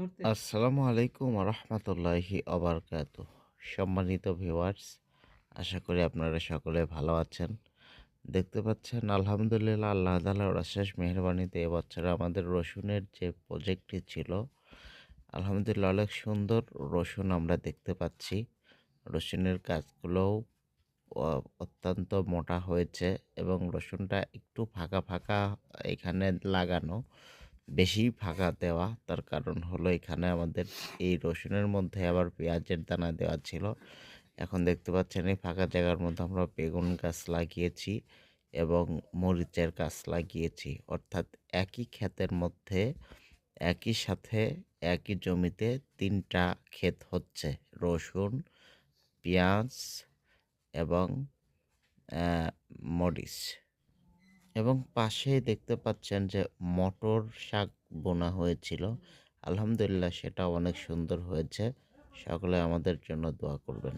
আসসালামু আলাইকুম রহমতুল্লাহি অবরকাতুহ। সম্মানিত ভিউয়ার্স, আশা করি আপনারা সকলে ভালো আছেন। দেখতে পাচ্ছেন আলহামদুলিল্লাহ আল্লাহ তাআলার অশেষ মেহেরবানিতে এবছর আমাদের রসুনের যে প্রজেক্টটি ছিল, আলহামদুলিল্লাহ অনেক সুন্দর রসুন আমরা দেখতে পাচ্ছি। রসুনের গাছগুলোও অত্যন্ত মোটা হয়েছে এবং রসুনটা একটু ফাঁকা ফাঁকা এখানে লাগানো, বেশি ফাঁকা দেওয়া। তার কারণ হলো এখানে আমাদের এই রসুনের মধ্যে আবার পেঁয়াজের দানা দেওয়া ছিল। এখন দেখতে পাচ্ছেন এই ফাঁকা জায়গার মধ্যে আমরা বেগুন গাছ লাগিয়েছি এবং মরিচের গাছ লাগিয়েছি। অর্থাৎ একই ক্ষেতের মধ্যে একই সাথে একই জমিতে ৩টা ক্ষেত হচ্ছে: রসুন, পেঁয়াজ এবং মরিচ। এবং পাশেই দেখতে পাচ্ছেন যে মটর শাক বোনা হয়েছিল। আলহামদুলিল্লাহ সেটাও অনেক সুন্দর হয়েছে। সকলে আমাদের জন্য দোয়া করবেন।